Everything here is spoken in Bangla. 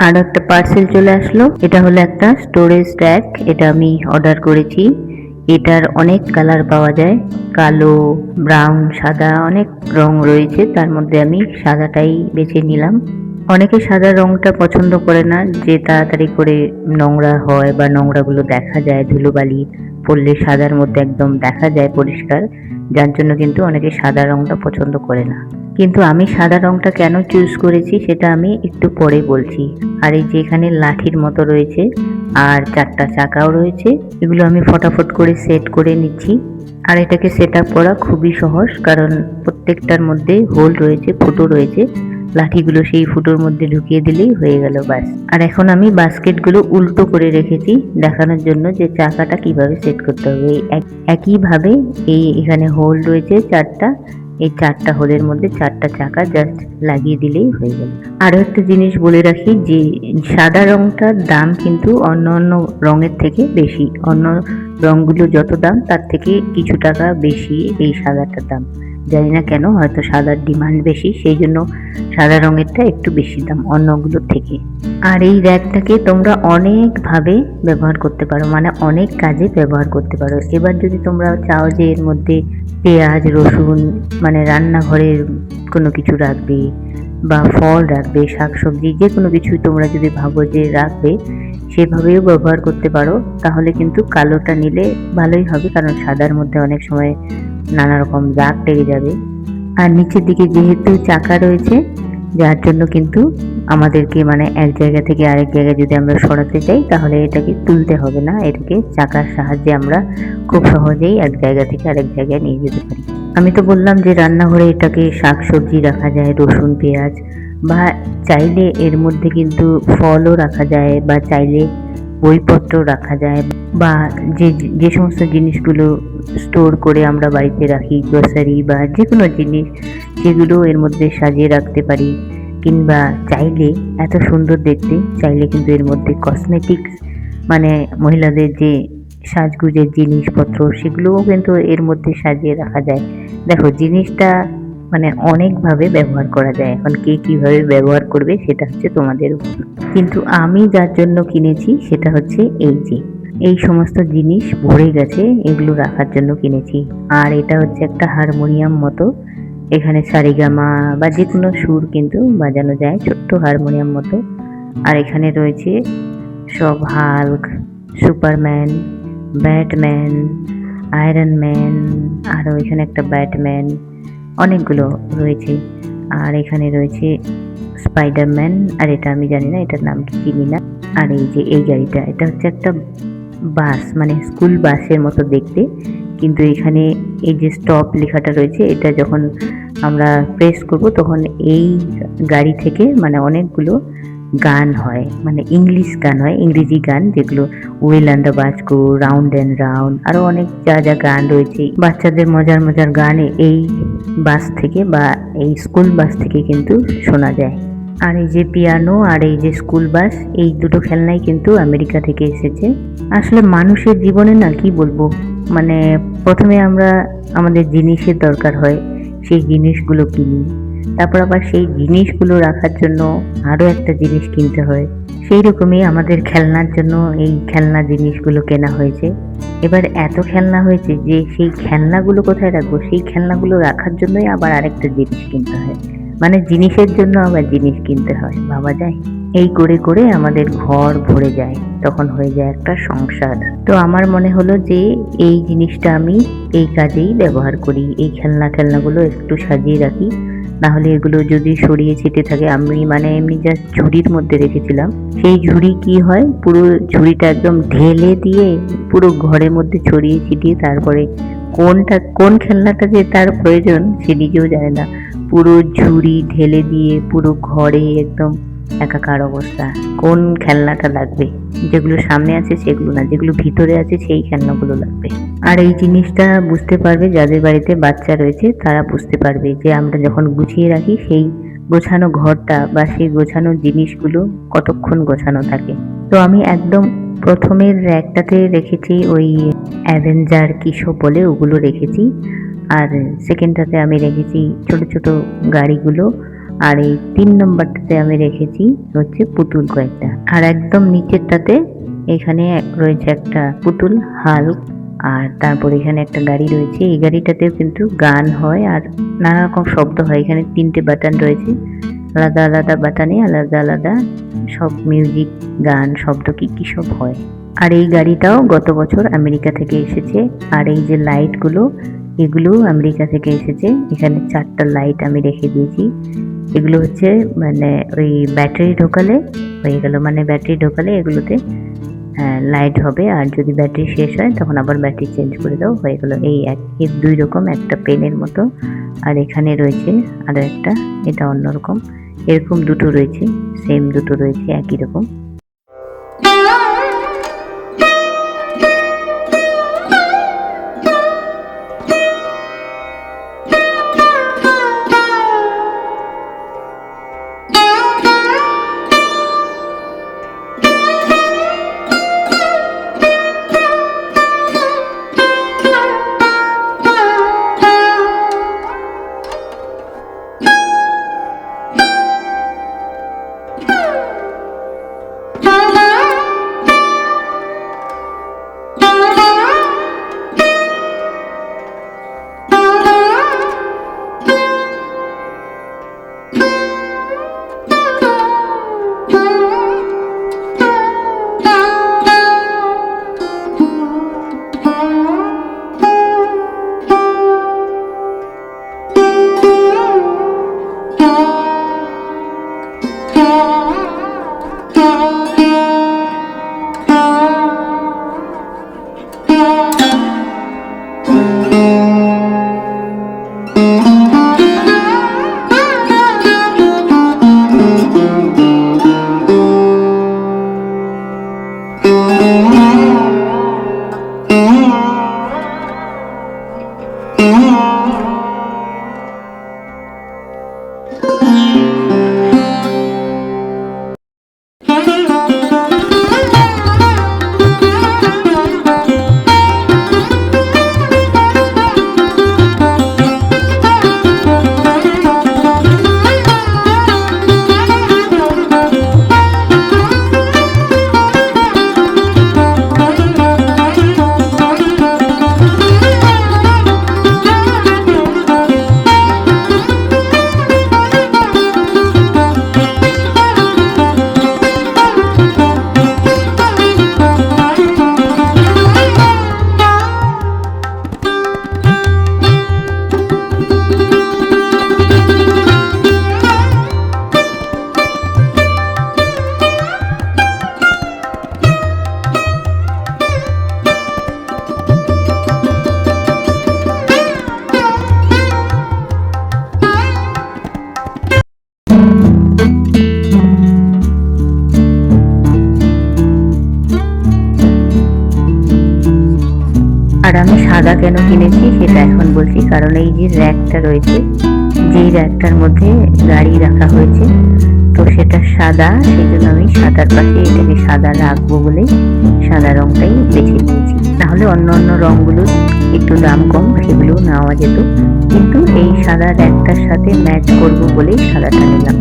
আর একটা পার্সেল চলে আসলো। এটা হলো একটা স্টোরেজ ট্যাগ। এটা আমি অর্ডার করেছি। এটার অনেক কালার পাওয়া যায়, কালো, ব্রাউন, সাদা, অনেক রং রয়েছে। তার মধ্যে আমি সাদাটাই বেছে নিলাম। অনেকে সাদা রংটা পছন্দ করে না, যে তাড়াতাড়ি করে নোংরা হয় বা নোংরাগুলো দেখা যায়, ধুলোবালি পড়লে সাদার মধ্যে একদম দেখা যায় পরিষ্কার, যার জন্য কিন্তু অনেকে সাদা রংটা পছন্দ করে না। কিন্তু আমি সাদা রংটা কেন চুজ করেছি সেটা আমি একটু পরে বলছি। আর এই যে এখানে লাঠির মতো রয়েছে আর চারটা চাকাও রয়েছে, এগুলো আমি ফটাফট করে সেট করে নিচ্ছি। আর এটাকে সেট আপ করা খুবই সহজ, কারণ প্রত্যেকটার মধ্যে হোল রয়েছে, ফুটো রয়েছে। লাঠিগুলো সেই ফুটোর মধ্যে ঢুকিয়ে দিলেই হয়ে গেল, ব্যাস। আর এখন আমি বাস্কেটগুলো উল্টো করে রেখেছি দেখানোর জন্য যে চাকাটা কিভাবে সেট করতে হবে। একইভাবে এখানে হোল রয়েছে চারটা, এই চারটা হোলের মধ্যে চারটা চাকা জাস্ট লাগিয়ে দিলেই হয়ে গেল। আরো একটা জিনিস বলে রাখি যে সাদা রংটার দাম কিন্তু অন্য অন্য রঙের থেকে বেশি। অন্য রংগুলো যত দাম তার থেকে কিছু টাকা বেশি এই সাদাটার দাম। জানি না কেন, হয়তো সাদার ডিমান্ড বেশি, সেই জন্য সাদা রঙেরটা একটু বেশি দাম অন্যগুলোর থেকে। আর এই র্যাকটাকে তোমরা অনেকভাবে ব্যবহার করতে পারো, মানে অনেক কাজে ব্যবহার করতে পারো। এবার যদি তোমরা চাও যে এর মধ্যে পেঁয়াজ, রসুন, মানে রান্নাঘরের কোনো কিছু রাখবে বা ফল রাখবে, শাকসবজি, যে কোনো কিছু তোমরা যদি ভাবো যে রাখবে, সেভাবেও ব্যবহার করতে পারো। তাহলে কিন্তু কালোটা নিলে ভালোই হবে, কারণ সাদার মধ্যে অনেক সময় নানা রকম দাগ লেগে যাবে। আর নিচের দিকে যেহেতু চাকা রয়েছে, যার জন্য কিন্তু আমাদেরকে মানে এক জায়গা থেকে আরেক জায়গায় যদি আমরা সরাতে চাই, তাহলে এটাকে তুলতে হবে না, এটাকে চাকার সাহায্যে আমরা খুব সহজেই এক জায়গা থেকে আরেক জায়গায় নিয়ে যেতে পারি। আমি তো বললাম যে রান্নাঘরে এটাকে শাকসবজি রাখা যায়, রসুন, পেঁয়াজ, বা চাইলে এর মধ্যে কিন্তু ফলও রাখা যায়, বা চাইলে বইপত্র রাখা যায়, বা যে যে সমস্ত জিনিসগুলো স্টোর করে আমরা বাড়িতে রাখি, গ্রোসারি বা যে কোনো জিনিস, সেগুলো এর মধ্যে সাজিয়ে রাখতে পারি। কিংবা চাইলে, এত সুন্দর দেখতে, চাইলে কিন্তু এর মধ্যে কসমেটিক্স, মানে মহিলাদের যে সাজগুজের জিনিসপত্র, সেগুলোও কিন্তু এর মধ্যে সাজিয়ে রাখা যায়। দেখো, জিনিসটা মানে অনেকভাবে ব্যবহার করা যায়। এখন কে কিভাবে ব্যবহার করবে সেটা হচ্ছে তোমাদের উপর। কিন্তু আমি যার জন্য কিনেছি সেটা হচ্ছে এই যে এই সমস্ত জিনিস ভরে গেছে, এগুলো রাখার জন্য কিনেছি। আর এটা হচ্ছে একটা হারমোনিয়াম মতো, এখানে সারিগামা বা যে কোনো সুর কিন্তু বাজানো যায়, ছোট্ট হারমোনিয়াম মতো। আর এখানে রয়েছে সব Hulk, Superman, Batman, iron man, আরও এখানে একটা ব্যাটম্যান, অনেকগুলো রয়েছে। আর এখানে রয়েছে স্পাইডারম্যান, আর এটা আমি জানি না, এটার নাম কি, চিনি না। আর এই যে এই গাড়িটা, এটা হচ্ছে একটা বাস, মানে স্কুল বাসের মতো দেখতে, কিন্তু এখানে এই যে স্টপ লেখাটা রয়েছে, এটা যখন আমরা প্রেস করব তখন এই গাড়ি থেকে মানে অনেকগুলো গান হয়, মানে ইংলিশ গান হয়, ইংরেজি গান, যেগুলো well and the bus go round and round, আরও অনেক যা যা গান রয়েছে, বাচ্চাদের মজার মজার গান এই বাস থেকে বা এই স্কুল বাস থেকে কিন্তু শোনা যায়। আর এই যে পিয়ানো আর এই যে স্কুল বাস, এই দুটো খেলনাই কিন্তু আমেরিকা থেকে এসেছে। আসলে মানুষের জীবনে না, কি বলবো, মানে প্রথমে আমরা আমাদের জিনিসের দরকার হয়, সেই জিনিসগুলো কিনি, তারপর আবার সেই জিনিসগুলো রাখার জন্য আরও একটা জিনিস কিনতে হয়। সেই রকমই আমাদের খেলনার জন্য এই খেলনা জিনিসগুলো কেনা হয়েছে। এবার এত খেলনা হয়েছে যে সেই খেলনাগুলো কোথায় রাখবো, সেই খেলনাগুলো রাখার জন্যই আবার আরেকটা জিনিস কিনতে হয়, মানে জিনিসের জন্য আবার জিনিস কিনতে হয়, ভাবা যায়? এই করে করে আমাদের ঘর ভরে যায়, তখন হয়ে যায় একটা সংসার। তো আমার মনে হলো যে এই জিনিসটা আমি এই কাজেই ব্যবহার করি, এই খেলনাগুলো একটু সাজিয়ে রাখি, না হলে এগুলো যদি ছড়িয়ে ছিটে থাকে, আমি মানে এমনি জাস্ট ঝুড়ির মধ্যে রেখেছিলাম, সেই ঝুড়ি কি হয়, পুরো ঝুড়িটা একদম ঢেলে দিয়ে পুরো ঘরের মধ্যে ছড়িয়ে ছিটিয়ে, তারপরে কোন খেলনাটা যে তার প্রয়োজন সে নিজেও জানে না, পুরো ঝুড়ি ঢেলে দিয়ে পুরো ঘরে একদম একাকার অবস্থা। কোন খেলনাটা লাগবে, যেগুলো সামনে আছে সেগুলো না, যেগুলো ভিতরে আছে সেই খেলনাগুলো লাগবে। আর এই জিনিসটা বুঝতে পারবে যাদের বাড়িতে বাচ্চা রয়েছে, তারা বুঝতে পারবে যে আমরা যখন গুছিয়ে রাখি সেই গোছানো ঘরটা বা সেই গোছানো জিনিসগুলো কতক্ষণ গোছানো থাকে। তো আমি একদম প্রথমের র্যাকটাতে রেখেছি ওই অ্যাভেঞ্জার কিসো বলে, ওগুলো রেখেছি। আর সেকেন্ডটাতে আমি রেখেছি ছোট ছোট গাড়িগুলো, আর এই 3 নম্বরটাতে আমি রেখেছি হচ্ছে পুতুল কয়েকটা। আর একদম নিচেরটাতে এখানে রয়েছে একটা পুতুল হাল্ক। আর তারপর এখানে একটা গাড়ি রয়েছে, এই গাড়িটাতেও কিন্তু গান হয় আর নানা রকম শব্দ হয়। এখানে 3টে বাটন রয়েছে, আলাদা আলাদা বাটনে আলাদা আলাদা সব মিউজিক, গান, শব্দ কি কি সব হয়। আর এই গাড়িটাও গত বছর আমেরিকা থেকে এসেছে। আর এই যে লাইটগুলো, এগুলো আমেরিকা থেকে এসেছে। এখানে 4টা লাইট আমি রেখে দিয়েছি। এগুলো হচ্ছে মানে ওই ব্যাটারি ঢোকালে হয়ে গেল, মানে ব্যাটারি ঢোকালে এগুলোতে লাইট হবে, আর যদি ব্যাটারি শেষ হয় তখন আবার ব্যাটারি চেঞ্জ করে দাও, হয়ে গেল। এই এর 2 রকম, একটা পেনের মতো। আর এখানে রয়েছে আরো একটা, এটা অন্যরকম। এরকম 2টো রয়েছে, সেম 2টো রয়েছে একই রকম। আর আমি সাদা কেন কিনেছি সেটা এখন বলছি, কারণ এই যে র্যাকটা রয়েছে, যেই র্যাকটার মধ্যে গাড়ি রাখা হয়েছে, তো সেটা সাদা, সেই জন্য আমি সাদার পাশে এটাকে সাদা রাখবো বলে সাদা রংটাই বেছে নিয়েছি। তাহলে অন্য অন্য রংগুলো একটু দাম কম, সেগুলো নেওয়া যেত, কিন্তু এই সাদা র্যাকটার সাথে ম্যাচ করবো বলেই সাদাটা নিলাম।